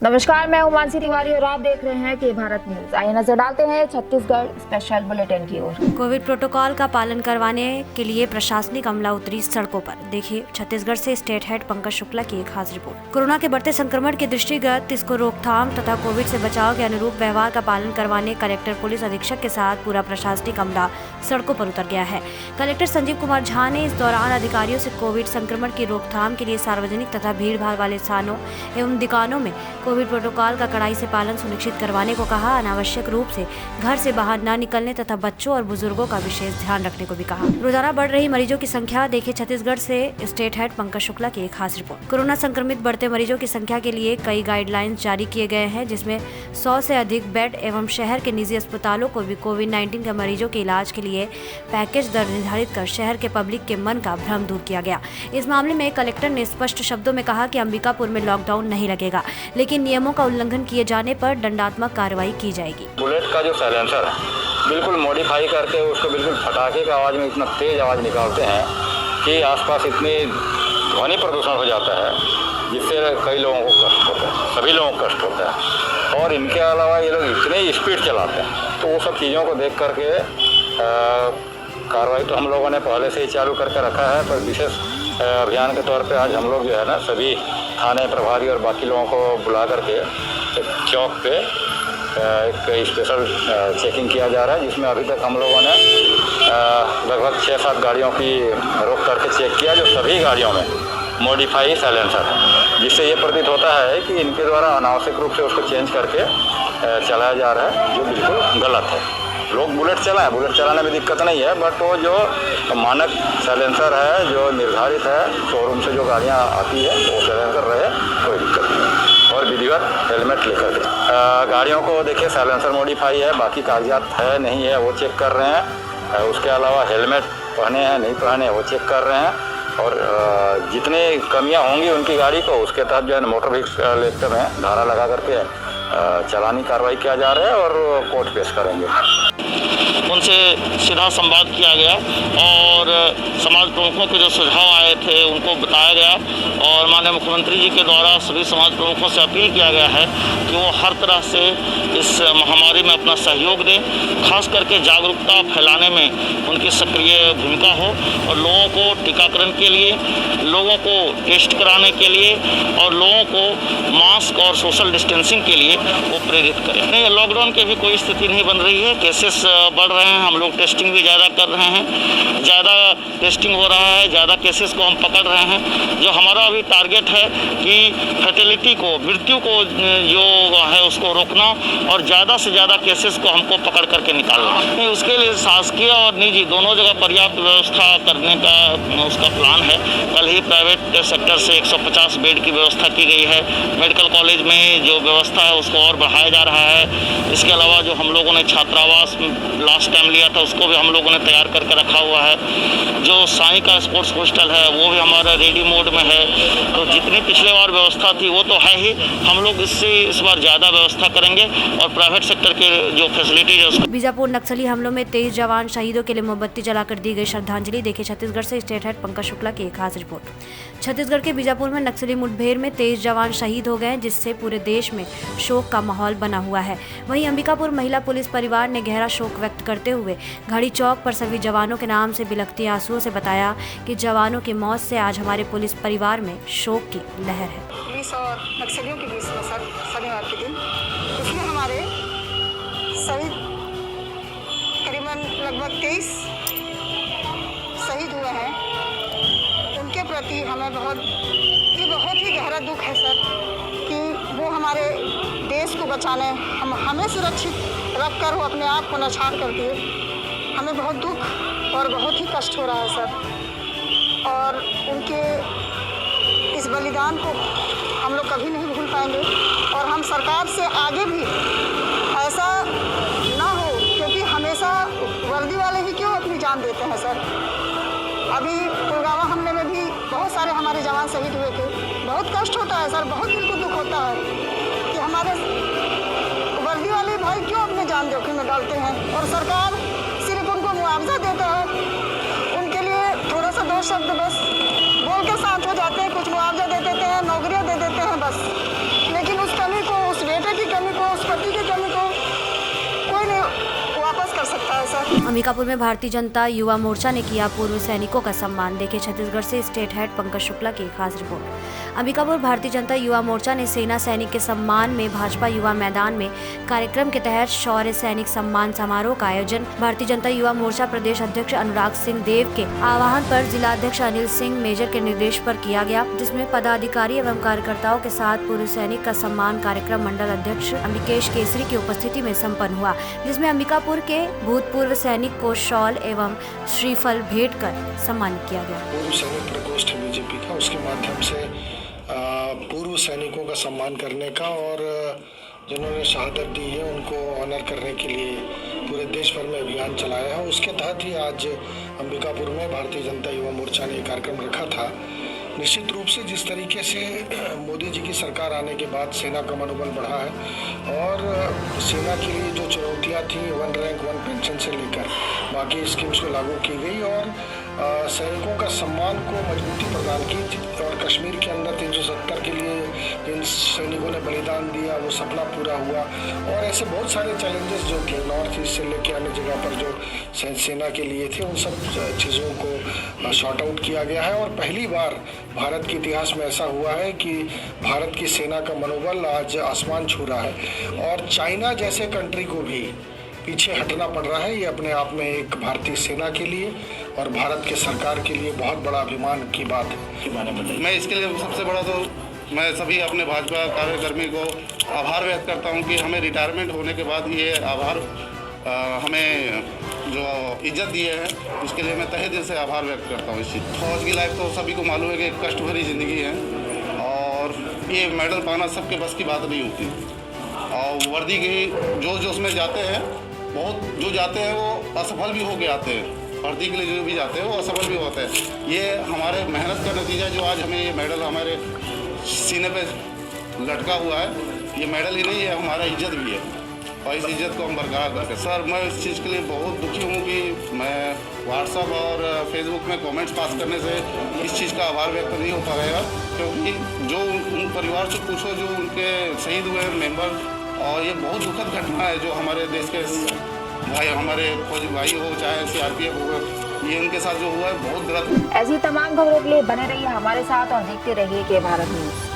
नमस्कार, मैं मानसी तिवारी और आप देख रहे हैं के भारत न्यूज। आइए नजर डालते हैं छत्तीसगढ़ स्पेशल बुलेटिन की ओर। कोविड प्रोटोकॉल का पालन करवाने के लिए प्रशासनिक अमला उतरी सड़कों पर। देखिए छत्तीसगढ़ से स्टेट हेड पंकज शुक्ला की एक खास रिपोर्ट। कोरोना के बढ़ते संक्रमण के दृष्टिगत इसको रोकथाम तथा कोविड से बचाव के अनुरूप व्यवहार का पालन करवाने कलेक्टर पुलिस अधीक्षक के साथ पूरा प्रशासनिक अमला सड़कों पर उतर गया है। कलेक्टर संजीव कुमार झा ने इस दौरान अधिकारियों से कोविड संक्रमण की रोकथाम के लिए सार्वजनिक तथा भीड़ भाड़ वाले स्थानों एवं दुकानों में कोविड प्रोटोकॉल का कड़ाई से पालन सुनिश्चित करवाने को कहा। अनावश्यक रूप से घर से बाहर न निकलने तथा बच्चों और बुजुर्गों का विशेष ध्यान रखने को भी कहा। रोजाना बढ़ रही मरीजों की संख्या देखे छत्तीसगढ़ से स्टेट हेड पंकज शुक्ला की एक खास रिपोर्ट। कोरोना संक्रमित बढ़ते मरीजों की संख्या के लिए कई गाइडलाइंस जारी किए गए हैं, जिसमें 100 से अधिक बेड एवं शहर के निजी अस्पतालों को भी कोविड-19 के मरीजों के इलाज के लिए पैकेज दर निर्धारित कर शहर के पब्लिक के मन का भ्रम दूर किया गया। इस मामले में कलेक्टर ने स्पष्ट शब्दों में कहा कि अंबिकापुर में लॉकडाउन नहीं लगेगा, लेकिन नियमों का उल्लंघन किए जाने पर दंडात्मक कार्रवाई की जाएगी। बुलेट का जो साइलेंसर है बिल्कुल मॉडिफाई करके उसको बिल्कुल फटाके का आवाज़ में इतना तेज़ आवाज़ निकालते हैं कि आसपास इतनी ध्वनि प्रदूषण हो जाता है जिससे कई लोगों को कष्ट होता है, सभी लोगों को कष्ट होता है। और इनके अलावा ये लोग इतने स्पीड चलाते हैं, तो वो सब चीज़ों को देख करके कार्रवाई तो हम लोगों ने पहले से ही चालू करके रखा है, पर विशेष अभियान के तौर पे आज हम लोग जो है ना सभी थाने प्रभारी और बाकी लोगों को बुला करके एक चौक पे एक स्पेशल चेकिंग किया जा रहा है, जिसमें अभी तक हम लोगों ने लगभग 6-7 गाड़ियों की रोक करके चेक किया, जो सभी गाड़ियों में मॉडिफाई साइलेंसर है, जिससे ये प्रतीत होता है कि इनके द्वारा अनावश्यक रूप से उसको चेंज करके चलाया जा रहा है, जो बिल्कुल गलत है। लोग बुलेट चलाएं, बुलेट चलाने में दिक्कत नहीं है, बट वो जो मानक साइलेंसर है जो निर्धारित है शोरूम से जो गाड़ियाँ आती है वो साइलेंसर रहे, कोई दिक्कत नहीं है। और विधिवत हेलमेट लेकर के गाड़ियों को देखिए साइलेंसर मॉडिफाई है, बाकी कागजात है नहीं है वो चेक कर रहे हैं। उसके अलावा हेलमेट पहने हैं नहीं पहने वो चेक कर रहे हैं, और जितनी कमियां होंगी उनकी गाड़ी को उसके तहत जो है मोटर व्हीकल एक्ट में धारा लगा करके चालानी कार्रवाई किया जा रहा है और कोर्ट पेश करेंगे। उनसे सीधा संवाद किया गया और समाज प्रमुखों के जो सुझाव आए थे उनको बताया गया, और माननीय मुख्यमंत्री जी के द्वारा सभी समाज प्रमुखों से अपील किया गया है कि वो हर तरह से इस महामारी में अपना सहयोग दें, खास करके जागरूकता फैलाने में उनकी सक्रिय भूमिका हो, और लोगों को टीकाकरण के लिए, लोगों को टेस्ट कराने के लिए और लोगों को मास्क और सोशल डिस्टेंसिंग के लिए वो प्रेरित करें। नहीं, लॉकडाउन की भी कोई स्थिति नहीं बन रही है, केसेस बढ़ रहे हैं, हम लोग टेस्टिंग भी ज़्यादा कर रहे हैं, ज़्यादा टेस्टिंग हो रहा है, ज़्यादा केसेस को हम पकड़ रहे हैं। जो हमारा अभी टारगेट है कि फर्टिलिटी को, मृत्यु को जो है उसको रोकना और ज़्यादा से ज़्यादा केसेस को हमको पकड़ करके निकालना। उसके लिए शासकीय और निजी दोनों जगह पर्याप्त व्यवस्था करने का उसका प्लान है। कल ही प्राइवेट सेक्टर से 150 बेड की व्यवस्था की गई है। मेडिकल कॉलेज में जो व्यवस्था है उसको और बढ़ाया जा रहा है। इसके अलावा जो हम लोगों ने छात्रावास लास्ट टाइम लिया था उसको भी हम लोगों ने तैयार करके रखा हुआ है। जो साई का स्पोर्ट्स हॉस्टल है वो भी हमारा रेडी मोड में है। तो जितनी पिछले बार व्यवस्था थी वो तो है ही, हम लोग इससे इस बार ज़्यादा व्यवस्था करेंगे और प्राइवेट सेक्टर के जो फैसिलिटीज है उसको। बीजापुर नक्सली हमलों में 23 जवान शहीदों के लिए मोमबत्ती जलाकर दी गई श्रद्धांजलि। देखे छत्तीसगढ़ से स्टेट हेड पंकज शुक्ला की एक खास रिपोर्ट। छत्तीसगढ़ के बीजापुर में नक्सली मुठभेड़ में 23 जवान शहीद हो गए, जिससे पूरे देश में शोक का माहौल बना हुआ है। वहीं अंबिकापुर महिला पुलिस परिवार ने गहरा शोक व्यक्त करते हुए घड़ी चौक पर सभी जवानों के नाम से बिलखती आंसुओं से बताया कि जवानों की मौत से आज हमारे पुलिस परिवार में शोक की लहर है। पुलिस और नक्सलियों के बीच में शनिवार के दिन इसमें हमारे शहीद करीबन लगभग 23 शहीद हुए हैं। उनके प्रति हमें बहुत ही गहरा दुख है सर, कि वो हमारे देश को बचाने हमें सुरक्षित रखकर वो अपने आप को नछाड़ कर दिए। हमें बहुत दुख और बहुत ही कष्ट हो रहा है सर, और उनके इस बलिदान को हम लोग कभी नहीं भूल पाएंगे। और हम सरकार से आगे भी ऐसा ना हो, क्योंकि हमेशा वर्दी वाले ही क्यों अपनी जान देते हैं सर। अभी पुलवामा हमले में भी बहुत सारे हमारे जवान शहीद हुए थे। बहुत कष्ट होता है सर, बहुत दिल को दुख होता है कि हमारे वर्दी वाले भाई क्यों अपने जान जोखिम में डालते हैं, और सरकार सिर्फ उनको मुआवजा देता है। उनके लिए थोड़ा सा 2 शब्द बस बोल के शांत हो जाते हैं, कुछ मुआवजा दे देते हैं, नौकरियां दे देते हैं बस, लेकिन उस कमी को अंबिकापुर में भारतीय जनता युवा मोर्चा ने किया पूर्व सैनिकों का सम्मान। देखे छत्तीसगढ़ से स्टेट हेड पंकज शुक्ला की खास रिपोर्ट। अंबिकापुर भारतीय जनता युवा मोर्चा ने सेना सैनिक के सम्मान में भाजपा युवा मैदान में कार्यक्रम के तहत शौर्य सैनिक सम्मान समारोह का आयोजन भारतीय जनता युवा मोर्चा प्रदेश अध्यक्ष अनुराग सिंह देव के आह्वान पर जिला अध्यक्ष अनिल सिंह मेजर के निर्देश पर किया गया, जिसमें पदाधिकारी एवं कार्यकर्ताओं के साथ पूर्व सैनिक का सम्मान कार्यक्रम मंडल अध्यक्ष अम्बिकेश केसरी की उपस्थिति में सम्पन्न हुआ, जिसमें अंबिकापुर के भूतपूर्व सैनिक को शॉल एवं श्रीफल भेंट कर सम्मानित किया गया। पूर्व सैनिक प्रकोष्ठ बीजेपी का उसके माध्यम से पूर्व सैनिकों का सम्मान करने का और जिन्होंने शहादत दी है उनको ऑनर करने के लिए पूरे देश भर में अभियान चलाया है। उसके तहत ही आज अंबिकापुर में भारतीय जनता युवा मोर्चा ने कार्यक्रम रखा था। निश्चित रूप से जिस तरीके से मोदी जी की सरकार आने के बाद सेना का मनोबल बढ़ा है और सेना के लिए जो चुनौतियां थी 1 रैंक 1 पेंशन से लेकर बाकी स्कीम्स को लागू की गई और सैनिकों का सम्मान को मजबूती प्रदान की और कश्मीर के अंदर 370 के लिए जिन सैनिकों ने बलिदान दिया वो सपना पूरा हुआ और ऐसे बहुत सारे चैलेंजेस जो थे नॉर्थ ईस्ट से लेकर अन्य जगह पर जो सेना के लिए थे उन सब चीज़ों को शॉर्ट आउट किया गया है। और पहली बार भारत के इतिहास में ऐसा हुआ है कि भारत की सेना का मनोबल आज आसमान छू रहा है और चाइना जैसे कंट्री को भी पीछे हटना पड़ रहा है। ये अपने आप में एक भारतीय सेना के लिए और भारत के सरकार के लिए बहुत बड़ा अभिमान की बात है। मैं इसके लिए सबसे बड़ा तो मैं सभी अपने भाजपा कार्यकर्मी को आभार व्यक्त करता हूं कि हमें रिटायरमेंट होने के बाद ये आभार हमें जो इज्जत दिए हैं इसके लिए मैं तहे दिल से आभार व्यक्त करता हूँ। इस चीज़ फौज की लाइफ तो सभी को मालूम है कि कष्ट भरी ज़िंदगी है और ये मेडल पाना सबके बस की बात नहीं होती और वर्दी की जो उसमें जाते हैं बहुत जो जाते हैं वो असफल भी होके आते हैं। भर्ती के लिए जो भी जाते हैं वो असफल भी होते हैं। ये हमारे मेहनत का नतीजा जो आज हमें ये मेडल हमारे सीने पे लटका हुआ है। ये मेडल ही नहीं है, हमारा इज्जत भी है और इस इज्जत को हम बरकरार करते हैं। सर मैं इस चीज़ के लिए बहुत दुखी हूँ कि मैं व्हाट्सएप और फेसबुक में कमेंट्स पास करने से इस चीज़ का आभार व्यक्त नहीं हो पाएगा, क्योंकि जो उन परिवार से पूछो जो उनके शहीद हुए मेंबर और ये बहुत दुखद घटना है जो हमारे देश के भाई हमारे फौजी भाई हो चाहे CRPF हो, ये उनके साथ जो हुआ है बहुत गलत। ऐसी तमाम खबरों के लिए बने रहिए हमारे साथ और देखते रहिए के भारत न्यूज़।